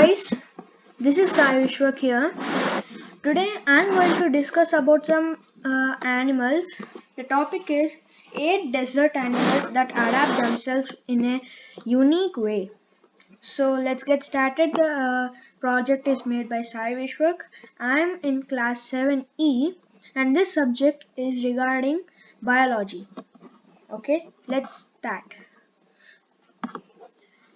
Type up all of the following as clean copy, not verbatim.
guys, this is Vishwak here. Today I am going to discuss about some animals. The topic is 8 desert animals that adapt themselves in a unique way. So let's get started. The project is made by Vishwak. I am in class 7E and this subject is regarding biology. Okay, let's start.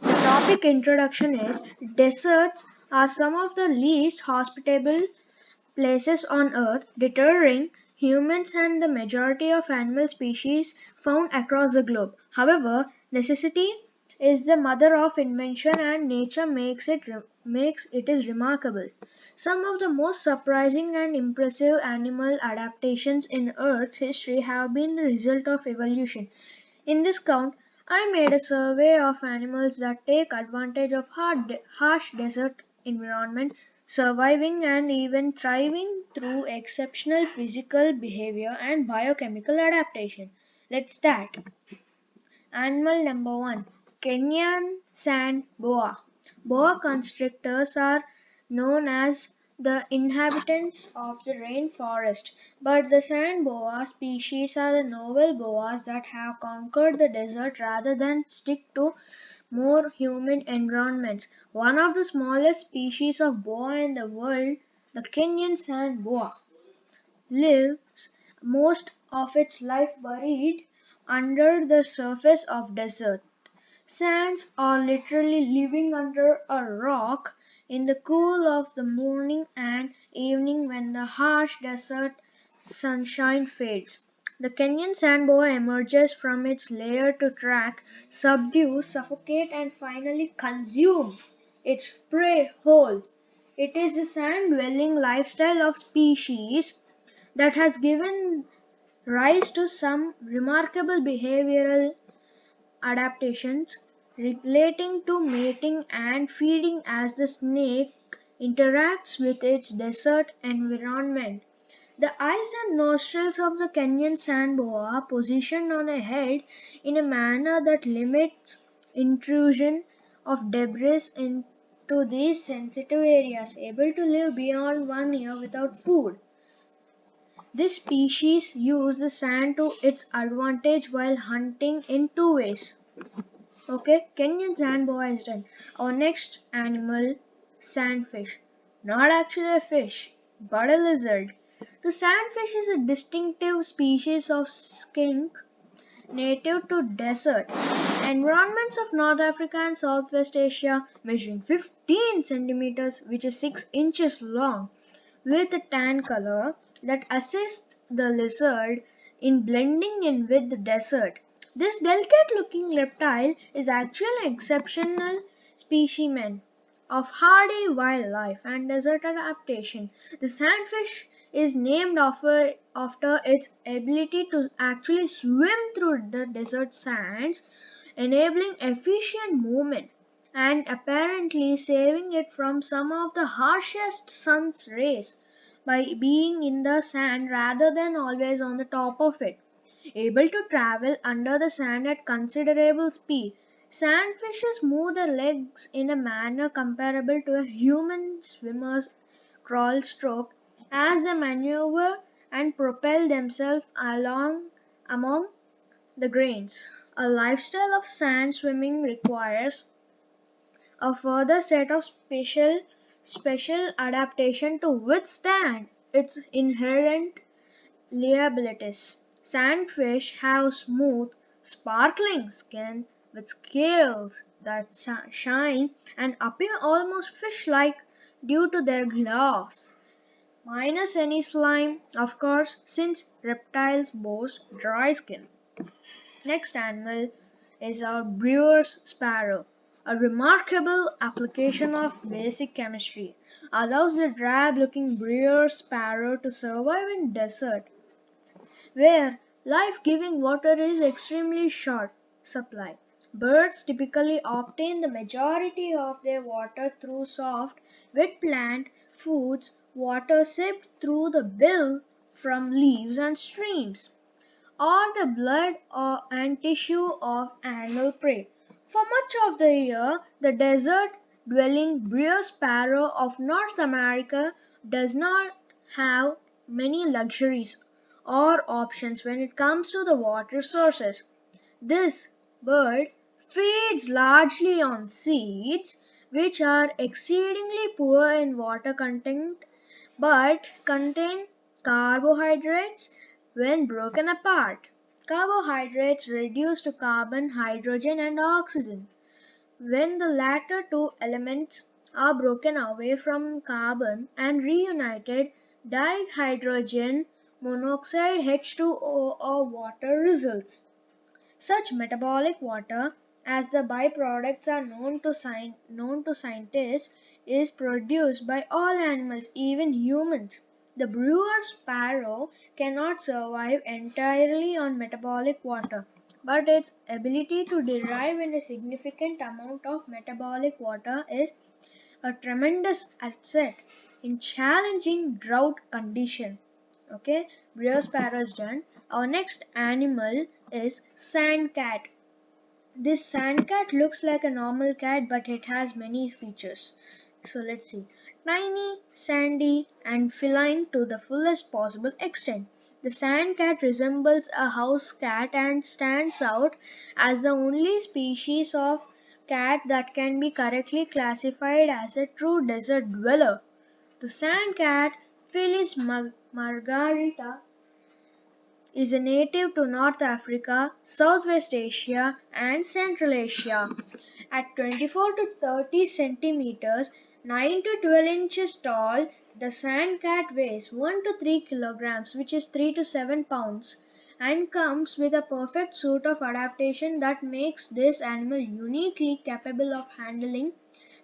The topic introduction is deserts are some of the least hospitable places on Earth, deterring humans and the majority of animal species found across the globe. However, necessity is the mother of invention and nature makes it is remarkable. Some of the most surprising and impressive animal adaptations in Earth's history have been the result of evolution. In this count, I made a survey of animals that take advantage of harsh desert environment, surviving and even thriving through exceptional physical behavior and biochemical adaptation. Let's start. Animal number 1. Kenyan sand boa. Boa constrictors are known as the inhabitants of the rainforest, but the sand boa species are the novel boas that have conquered the desert rather than stick to more humid environments. One of the smallest species of boa in the world, the Kenyan sand boa, lives most of its life buried under the surface of desert. Sands are literally living under a rock in the cool of the morning and evening when the harsh desert sunshine fades. The Kenyan sand boa emerges from its lair to track, subdue, suffocate, and finally consume its prey whole. It is the sand dwelling lifestyle of species that has given rise to some remarkable behavioral adaptations relating to mating and feeding as the snake interacts with its desert environment. The eyes and nostrils of the Kenyan sand boa are positioned on a head in a manner that limits intrusion of debris into these sensitive areas, able to live beyond 1 year without food. This species uses the sand to its advantage while hunting in two ways. Okay, Kenyan sand boa is done. Our next animal, sandfish. Not actually a fish, but a lizard. The sandfish is a distinctive species of skink native to desert environments of North Africa and Southwest Asia, measuring 15 centimeters, which is 6 inches long, with a tan color that assists the lizard in blending in with the desert. This delicate looking reptile is actually an exceptional specimen of hardy wildlife and desert adaptation. The sandfish is named after its ability to actually swim through the desert sands, enabling efficient movement and apparently saving it from some of the harshest sun's rays by being in the sand rather than always on the top of it. Able to travel under the sand at considerable speed, sandfishes move their legs in a manner comparable to a human swimmer's crawl stroke as they maneuver and propel themselves along among the grains. A lifestyle of sand swimming requires a further set of special adaptation to withstand its inherent liabilities. Sandfish have smooth, sparkling skin with scales that shine and appear almost fish-like due to their glass, minus any slime, of course, since reptiles boast dry skin. Next animal is our brewer's sparrow. A remarkable application of basic chemistry allows the drab-looking brewer's sparrow to survive in desert where life-giving water is extremely short supply. Birds typically obtain the majority of their water through soft, wet plant foods, water sipped through the bill from leaves and streams, or the blood and tissue of animal prey. For much of the year, the desert dwelling brewer sparrow of North America does not have many luxuries or options when it comes to the water sources. This bird feeds largely on seeds, which are exceedingly poor in water content but contain carbohydrates when broken apart. Carbohydrates reduce to carbon, hydrogen, and oxygen. When the latter two elements are broken away from carbon and reunited, dihydrogen monoxide H2O or water results. Such metabolic water, as the byproducts are known to scientists, is produced by all animals, even humans. The brewer's sparrow cannot survive entirely on metabolic water, but its ability to derive in a significant amount of metabolic water is a tremendous asset in challenging drought conditions. Okay, brewer sparrow is done. Our next animal is sand cat. This sand cat looks like a normal cat, but it has many features. So let's see. Tiny, sandy, and feline to the fullest possible extent. The sand cat resembles a house cat and stands out as the only species of cat that can be correctly classified as a true desert dweller. The sand cat, Felis margarita, is a native to North Africa, Southwest Asia, and Central Asia. At 24 to 30 centimeters, 9 to 12 inches tall, the sand cat weighs 1 to 3 kilograms, which is 3 to 7 pounds, and comes with a perfect suit of adaptation that makes this animal uniquely capable of handling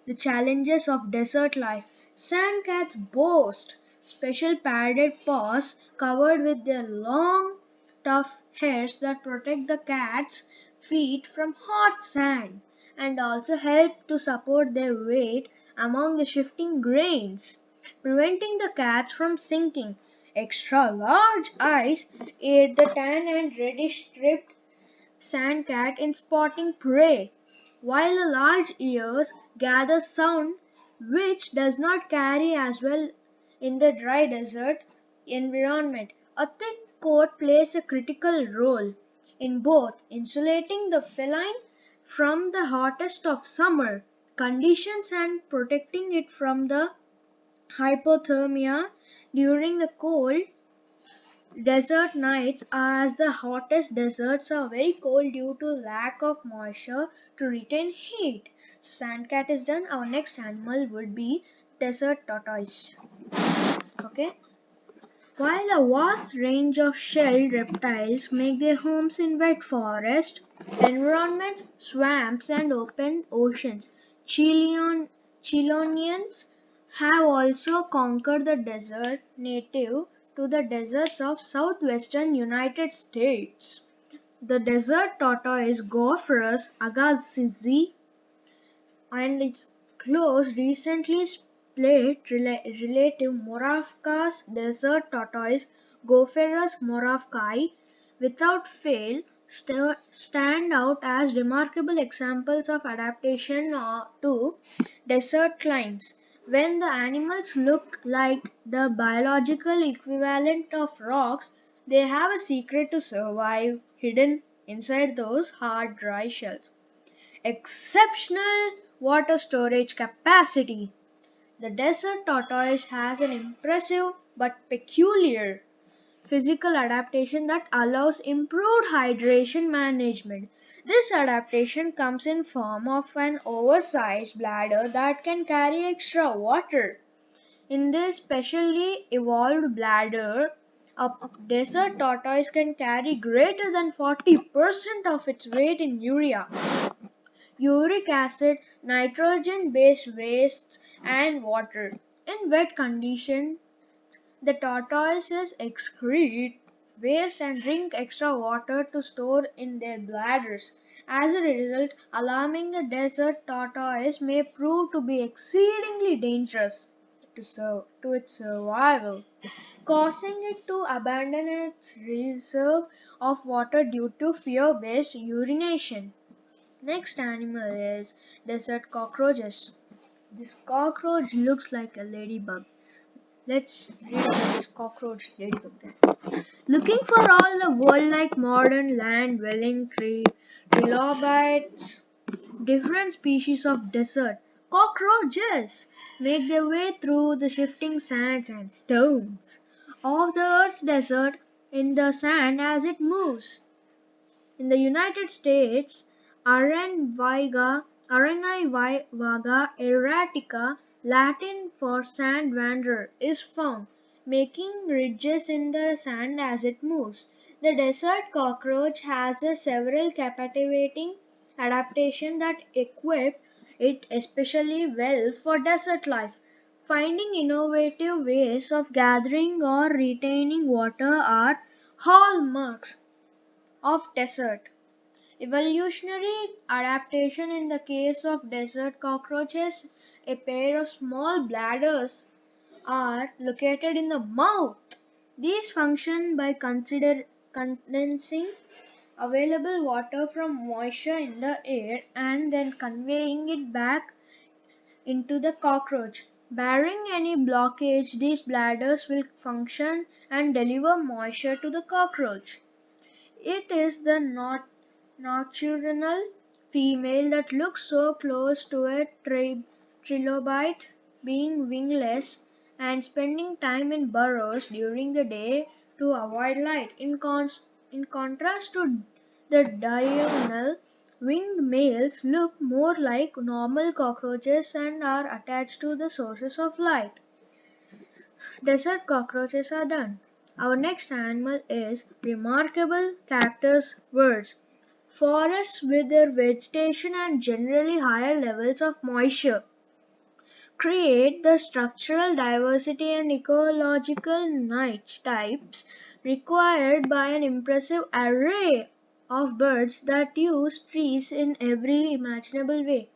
the challenges of desert life. Sandcats boast special padded paws covered with their long, tough hairs that protect the cat's feet from hot sand and also help to support their weight among the shifting grains, preventing the cats from sinking. Extra large eyes aid the tan and reddish striped sandcat in spotting prey, while the large ears gather sound which does not carry as well in the dry desert environment. A thick coat plays a critical role in both insulating the feline from the hottest of summer conditions and protecting it from the hypothermia during the cold desert nights, as the hottest deserts are very cold due to lack of moisture to retain heat. So sandcat is done. Our next animal would be desert tortoise. Okay. While a vast range of shelled reptiles make their homes in wet forest environments, swamps, and open oceans, Chelonians have also conquered the desert native to the deserts of southwestern United States. The desert tortoise Gopherus agassizi and its close recently split relative Moravka's desert tortoise Gopherus moravkai without fail stand out as remarkable examples of adaptation to desert climes. When the animals look like the biological equivalent of rocks, they have a secret to survive hidden inside those hard dry shells. Exceptional water storage capacity. The desert tortoise has an impressive but peculiar physical adaptation that allows improved hydration management. This adaptation comes in form of an oversized bladder that can carry extra water. In this specially evolved bladder, a desert tortoise can carry greater than 40% of its weight in urea, uric acid, nitrogen-based wastes, and water. In wet conditions, the tortoises excrete waste and drink extra water to store in their bladders. As a result, alarming the desert tortoise may prove to be exceedingly dangerous to its survival, causing it to abandon its reserve of water due to fear-based urination. Next animal is desert cockroaches. This cockroach looks like a ladybug. Let's read about this cockroach ladybug then. Looking for all the world like modern land dwelling trilobites, different species of desert cockroaches make their way through the shifting sands and stones of the Earth's desert in the sand as it moves. In the United States, Aranaivaga erratica, Latin for sand wanderer, is found, making ridges in the sand as it moves. The desert cockroach has several captivating adaptations that equip it especially well for desert life. Finding innovative ways of gathering or retaining water are hallmarks of desert. Evolutionary adaptation: in the case of desert cockroaches, a pair of small bladders are located in the mouth. These function by condensing available water from moisture in the air and then conveying it back into the cockroach. Barring any blockage, these bladders will function and deliver moisture to the cockroach. It is the nocturnal female that looks so close to a trilobite, being wingless and spending time in burrows during the day to avoid light. In contrast to the diurnal, winged males look more like normal cockroaches and are attached to the sources of light. Desert cockroaches are done. Our next animal is remarkable cactus birds. Forests with their vegetation and generally higher levels of moisture create the structural diversity and ecological niche types required by an impressive array of birds that use trees in every imaginable way.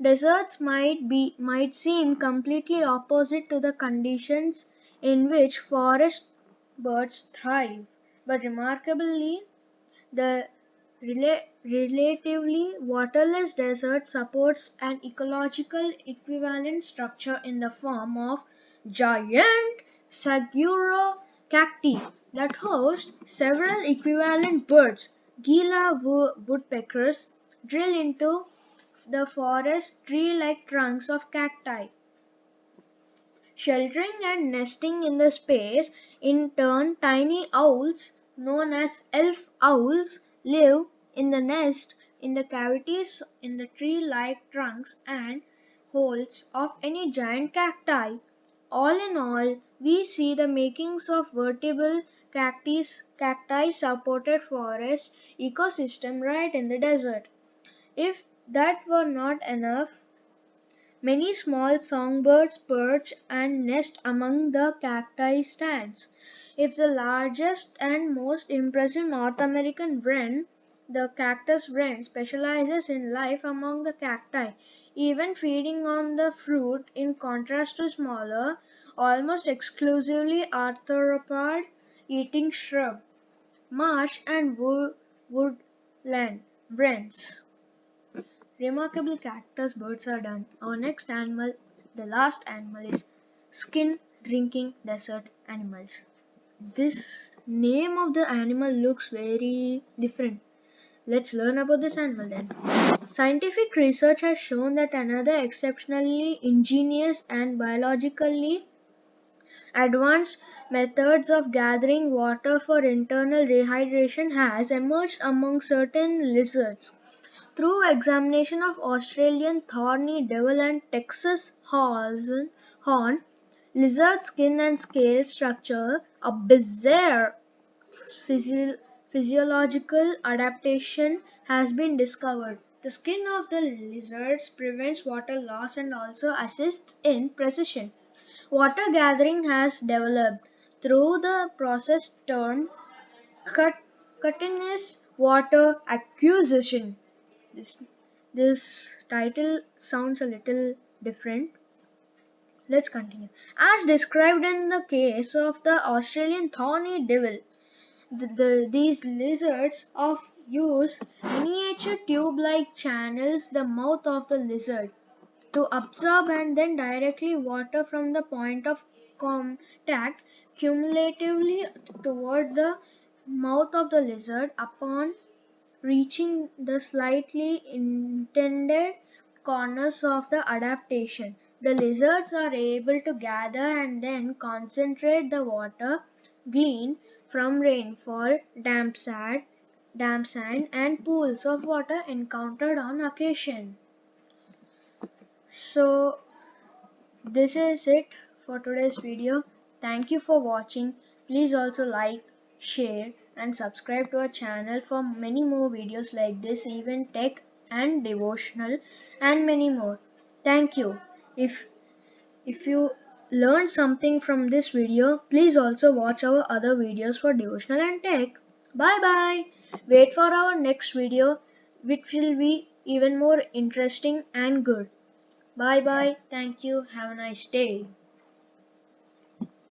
Deserts might seem completely opposite to the conditions in which forest birds thrive, but remarkably, the relatively waterless desert supports an ecological equivalent structure in the form of giant saguaro cacti that host several equivalent birds. Gila woodpeckers drill into the forest tree-like trunks of cacti, sheltering and nesting in the space. In turn, tiny owls, known as elf owls, live in the nest in the cavities in the tree-like trunks and holes of any giant cacti. All in all, we see the makings of vertebral cacti supported forest ecosystem right in the desert. If that were not enough, many small songbirds perch and nest among the cacti stands. If the largest and most impressive North American wren, the cactus wren, specializes in life among the cacti, even feeding on the fruit in contrast to smaller, almost exclusively arthropod eating shrub, marsh and woodland wrens. Remarkable cactus birds are done. Our next animal, the last animal, is skin drinking desert animals. This name of the animal looks very different. Let's learn about this animal then. Scientific research has shown that another exceptionally ingenious and biologically advanced methods of gathering water for internal rehydration has emerged among certain lizards. Through examination of Australian thorny devil and Texas horn lizard skin and scale structure, a bizarre physiological adaptation has been discovered. The skin of the lizards prevents water loss and also assists in precision water gathering has developed through the process termed cut, continuous water acquisition. This, this title sounds a little different. Let's continue. As described in the case of the Australian thorny devil, these lizards of use miniature tube-like channels the mouth of the lizard to absorb and then directly water from the point of contact cumulatively toward the mouth of the lizard. Upon reaching the slightly intended corners of the adaptation, the lizards are able to gather and then concentrate the water gleaned from rainfall, damp sand, and pools of water encountered on occasion. So, this is it for today's video. Thank you for watching. Please also like, share and subscribe to our channel for many more videos like this, even tech and devotional and many more. Thank you. If you learned something from this video, please also watch our other videos for devotional and tech. Bye bye. Wait for our next video, which will be even more interesting and good. Bye bye. Thank you. Have a nice day.